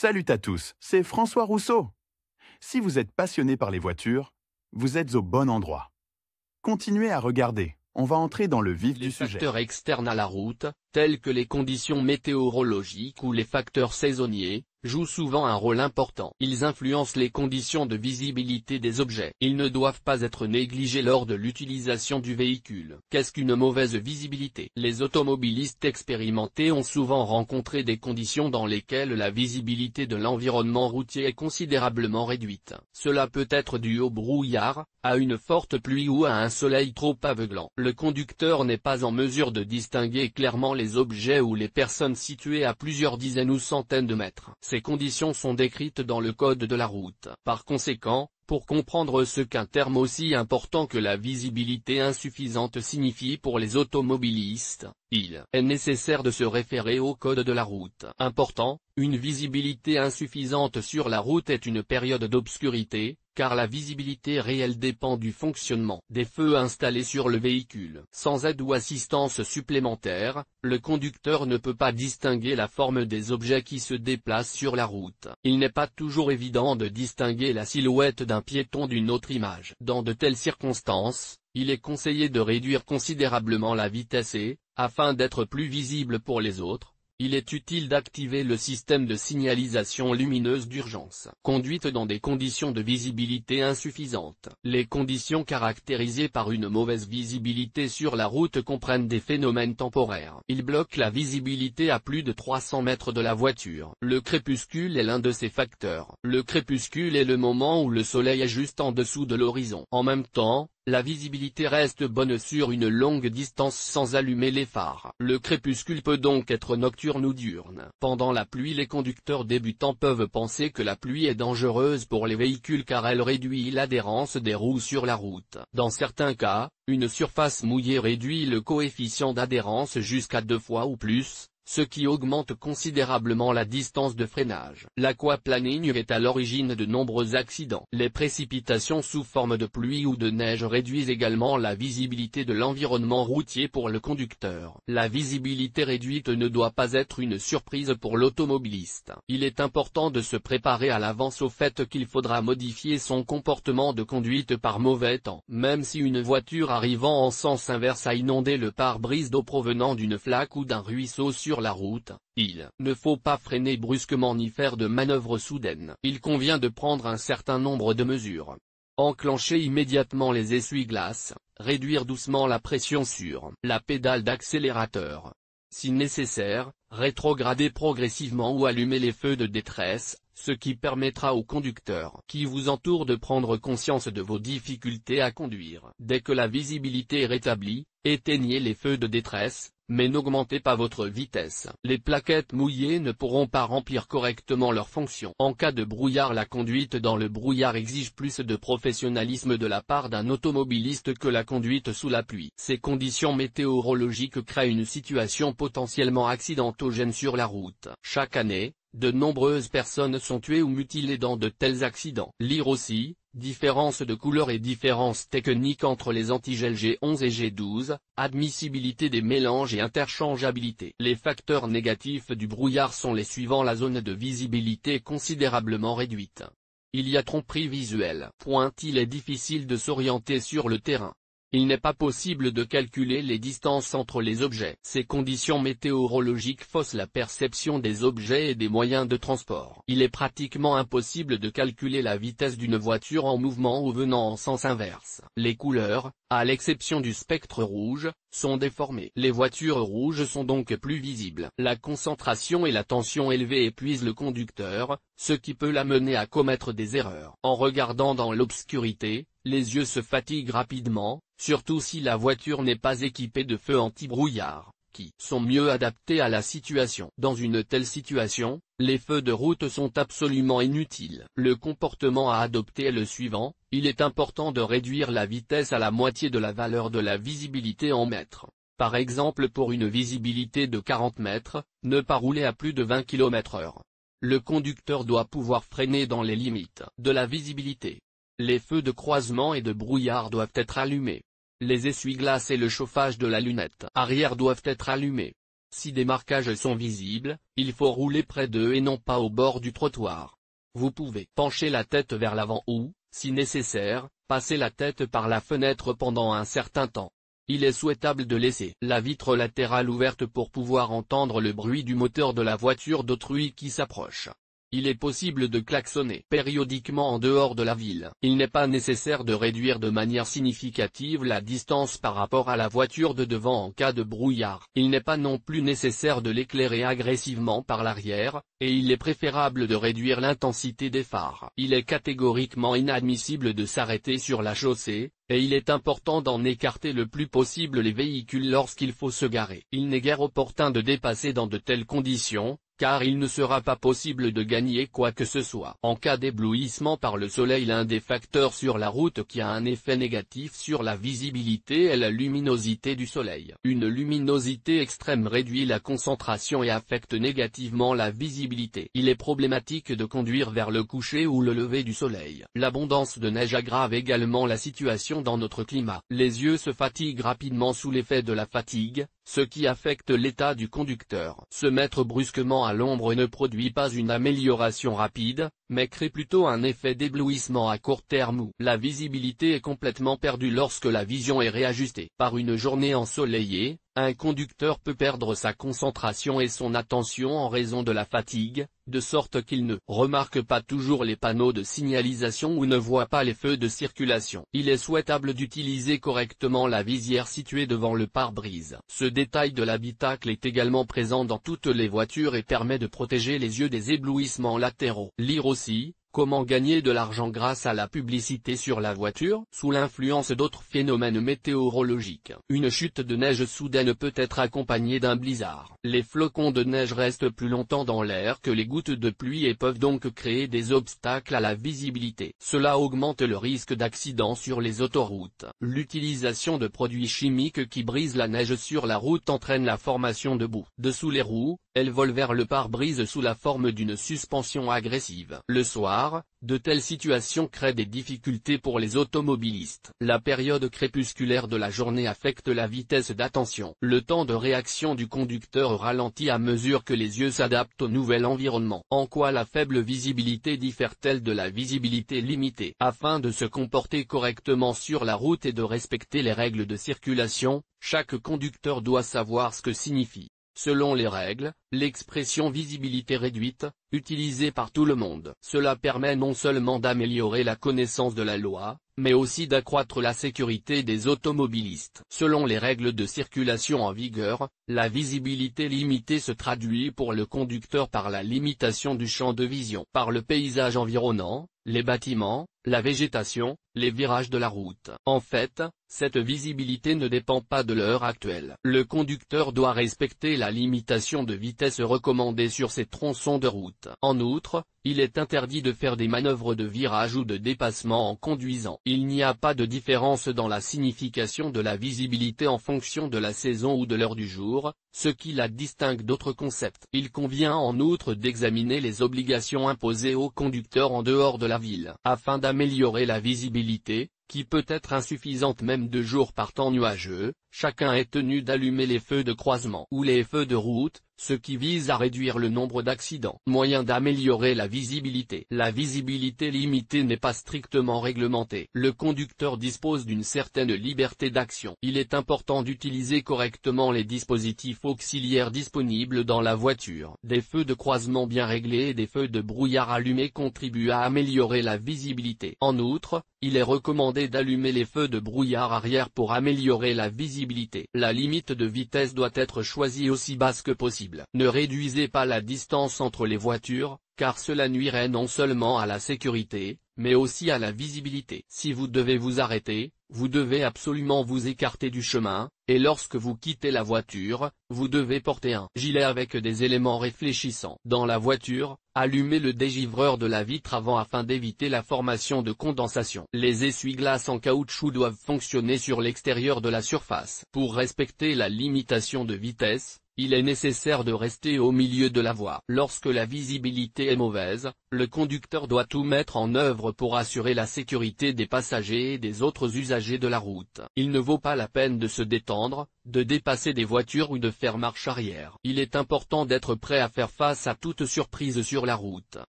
Salut à tous, c'est François Rousseau. Si vous êtes passionné par les voitures, vous êtes au bon endroit. Continuez à regarder, on va entrer dans le vif du sujet. Les facteurs externes à la route, tels que les conditions météorologiques ou les facteurs saisonniers, jouent souvent un rôle important. Ils influencent les conditions de visibilité des objets. Ils ne doivent pas être négligés lors de l'utilisation du véhicule. Qu'est-ce qu'une mauvaise visibilité? Les automobilistes expérimentés ont souvent rencontré des conditions dans lesquelles la visibilité de l'environnement routier est considérablement réduite. Cela peut être dû au brouillard, à une forte pluie ou à un soleil trop aveuglant. Le conducteur n'est pas en mesure de distinguer clairement les objets ou les personnes situées à plusieurs dizaines ou centaines de mètres. Ces conditions sont décrites dans le code de la route. Par conséquent, pour comprendre ce qu'un terme aussi important que la visibilité insuffisante signifie pour les automobilistes, il est nécessaire de se référer au code de la route. Important, une visibilité insuffisante sur la route est une période d'obscurité, car la visibilité réelle dépend du fonctionnement des feux installés sur le véhicule. Sans aide ou assistance supplémentaire, le conducteur ne peut pas distinguer la forme des objets qui se déplacent sur la route. Il n'est pas toujours évident de distinguer la silhouette d'un piéton d'une autre image. Dans de telles circonstances, il est conseillé de réduire considérablement la vitesse et, afin d'être plus visible pour les autres, il est utile d'activer le système de signalisation lumineuse d'urgence. Conduite dans des conditions de visibilité insuffisantes. Les conditions caractérisées par une mauvaise visibilité sur la route comprennent des phénomènes temporaires. Ils bloquent la visibilité à plus de 300 mètres de la voiture. Le crépuscule est l'un de ces facteurs. Le crépuscule est le moment où le soleil est juste en dessous de l'horizon. En même temps, la visibilité reste bonne sur une longue distance sans allumer les phares. Le crépuscule peut donc être nocturne ou diurne. Pendant la pluie, les conducteurs débutants peuvent penser que la pluie est dangereuse pour les véhicules car elle réduit l'adhérence des roues sur la route. Dans certains cas, une surface mouillée réduit le coefficient d'adhérence jusqu'à 2 fois ou plus, ce qui augmente considérablement la distance de freinage. L'aquaplaning est à l'origine de nombreux accidents. Les précipitations sous forme de pluie ou de neige réduisent également la visibilité de l'environnement routier pour le conducteur. La visibilité réduite ne doit pas être une surprise pour l'automobiliste. Il est important de se préparer à l'avance au fait qu'il faudra modifier son comportement de conduite par mauvais temps. Même si une voiture arrivant en sens inverse a inondé le pare-brise d'eau provenant d'une flaque ou d'un ruisseau sur la route, il ne faut pas freiner brusquement ni faire de manœuvres soudaines. Il convient de prendre un certain nombre de mesures. Enclencher immédiatement les essuie-glaces, réduire doucement la pression sur la pédale d'accélérateur. Si nécessaire, rétrograder progressivement ou allumer les feux de détresse, ce qui permettra au conducteur qui vous entoure de prendre conscience de vos difficultés à conduire. Dès que la visibilité est rétablie, éteignez les feux de détresse, mais n'augmentez pas votre vitesse. Les plaquettes mouillées ne pourront pas remplir correctement leur fonction. En cas de brouillard, la conduite dans le brouillard exige plus de professionnalisme de la part d'un automobiliste que la conduite sous la pluie. Ces conditions météorologiques créent une situation potentiellement accidentogène sur la route. Chaque année, de nombreuses personnes sont tuées ou mutilées dans de tels accidents. Lire aussi, différence de couleur et différences techniques entre les antigels G11 et G12, admissibilité des mélanges et interchangeabilité. Les facteurs négatifs du brouillard sont les suivants: la zone de visibilité est considérablement réduite. Il y a tromperie visuelle. Il est difficile de s'orienter sur le terrain. Il n'est pas possible de calculer les distances entre les objets. Ces conditions météorologiques faussent la perception des objets et des moyens de transport. Il est pratiquement impossible de calculer la vitesse d'une voiture en mouvement ou venant en sens inverse. Les couleurs, à l'exception du spectre rouge, sont déformées. Les voitures rouges sont donc plus visibles. La concentration et la tension élevée épuisent le conducteur, ce qui peut l'amener à commettre des erreurs. En regardant dans l'obscurité, les yeux se fatiguent rapidement, surtout si la voiture n'est pas équipée de feux anti-brouillard, qui sont mieux adaptés à la situation. Dans une telle situation, les feux de route sont absolument inutiles. Le comportement à adopter est le suivant: il est important de réduire la vitesse à la moitié de la valeur de la visibilité en mètres. Par exemple, pour une visibilité de 40 mètres, ne pas rouler à plus de 20 km/h. Le conducteur doit pouvoir freiner dans les limites de la visibilité. Les feux de croisement et de brouillard doivent être allumés. Les essuie-glaces et le chauffage de la lunette arrière doivent être allumés. Si des marquages sont visibles, il faut rouler près d'eux et non pas au bord du trottoir. Vous pouvez pencher la tête vers l'avant ou, si nécessaire, passer la tête par la fenêtre pendant un certain temps. Il est souhaitable de laisser la vitre latérale ouverte pour pouvoir entendre le bruit du moteur de la voiture d'autrui qui s'approche. Il est possible de klaxonner périodiquement en dehors de la ville. Il n'est pas nécessaire de réduire de manière significative la distance par rapport à la voiture de devant en cas de brouillard. Il n'est pas non plus nécessaire de l'éclairer agressivement par l'arrière, et il est préférable de réduire l'intensité des phares. Il est catégoriquement inadmissible de s'arrêter sur la chaussée, et il est important d'en écarter le plus possible les véhicules lorsqu'il faut se garer. Il n'est guère opportun de dépasser dans de telles conditions, car il ne sera pas possible de gagner quoi que ce soit. En cas d'éblouissement par le soleil, l'un des facteurs sur la route qui a un effet négatif sur la visibilité est la luminosité du soleil. Une luminosité extrême réduit la concentration et affecte négativement la visibilité. Il est problématique de conduire vers le coucher ou le lever du soleil. L'abondance de neige aggrave également la situation dans notre climat. Les yeux se fatiguent rapidement sous l'effet de la fatigue, ce qui affecte l'état du conducteur. Se mettre brusquement à l'ombre ne produit pas une amélioration rapide, mais crée plutôt un effet d'éblouissement à court terme où la visibilité est complètement perdue lorsque la vision est réajustée. Par une journée ensoleillée, un conducteur peut perdre sa concentration et son attention en raison de la fatigue, de sorte qu'il ne remarque pas toujours les panneaux de signalisation ou ne voit pas les feux de circulation. Il est souhaitable d'utiliser correctement la visière située devant le pare-brise. Ce détail de l'habitacle est également présent dans toutes les voitures et permet de protéger les yeux des éblouissements latéraux. Lire aussi: comment gagner de l'argent grâce à la publicité sur la voiture? Sous l'influence d'autres phénomènes météorologiques, une chute de neige soudaine peut être accompagnée d'un blizzard. Les flocons de neige restent plus longtemps dans l'air que les gouttes de pluie et peuvent donc créer des obstacles à la visibilité. Cela augmente le risque d'accident sur les autoroutes. L'utilisation de produits chimiques qui brisent la neige sur la route entraîne la formation de boue dessous les roues. Elle vole vers le pare-brise sous la forme d'une suspension agressive. Le soir, de telles situations créent des difficultés pour les automobilistes. La période crépusculaire de la journée affecte la vitesse d'attention. Le temps de réaction du conducteur ralentit à mesure que les yeux s'adaptent au nouvel environnement. En quoi la faible visibilité diffère-t-elle de la visibilité limitée? Afin de se comporter correctement sur la route et de respecter les règles de circulation, chaque conducteur doit savoir ce que signifie, selon les règles, l'expression visibilité réduite, utilisée par tout le monde. Cela permet non seulement d'améliorer la connaissance de la loi, mais aussi d'accroître la sécurité des automobilistes. Selon les règles de circulation en vigueur, la visibilité limitée se traduit pour le conducteur par la limitation du champ de vision par le paysage environnant, les bâtiments, la végétation, les virages de la route. En fait, cette visibilité ne dépend pas de l'heure actuelle. Le conducteur doit respecter la limitation de vitesse recommandée sur ces tronçons de route. En outre, il est interdit de faire des manœuvres de virage ou de dépassement en conduisant. Il n'y a pas de différence dans la signification de la visibilité en fonction de la saison ou de l'heure du jour, ce qui la distingue d'autres concepts. Il convient en outre d'examiner les obligations imposées aux conducteurs en dehors de la ville, afin d'améliorer la visibilité, qui peut être insuffisante même de jour par temps nuageux. Chacun est tenu d'allumer les feux de croisement ou les feux de route, ce qui vise à réduire le nombre d'accidents. Moyen d'améliorer la visibilité. La visibilité limitée n'est pas strictement réglementée. Le conducteur dispose d'une certaine liberté d'action. Il est important d'utiliser correctement les dispositifs auxiliaires disponibles dans la voiture. Des feux de croisement bien réglés et des feux de brouillard allumés contribuent à améliorer la visibilité. En outre, il est recommandé d'allumer les feux de brouillard arrière pour améliorer la visibilité. La limite de vitesse doit être choisie aussi basse que possible. Ne réduisez pas la distance entre les voitures, car cela nuirait non seulement à la sécurité, mais aussi à la visibilité. Si vous devez vous arrêter, vous devez absolument vous écarter du chemin, et lorsque vous quittez la voiture, vous devez porter un gilet avec des éléments réfléchissants. Dans la voiture, allumez le dégivreur de la vitre avant afin d'éviter la formation de condensation. Les essuie-glaces en caoutchouc doivent fonctionner sur l'extérieur de la surface. Pour respecter la limitation de vitesse, il est nécessaire de rester au milieu de la voie. Lorsque la visibilité est mauvaise, le conducteur doit tout mettre en œuvre pour assurer la sécurité des passagers et des autres usagers de la route. Il ne vaut pas la peine de se détendre, de dépasser des voitures ou de faire marche arrière. Il est important d'être prêt à faire face à toute surprise sur la route.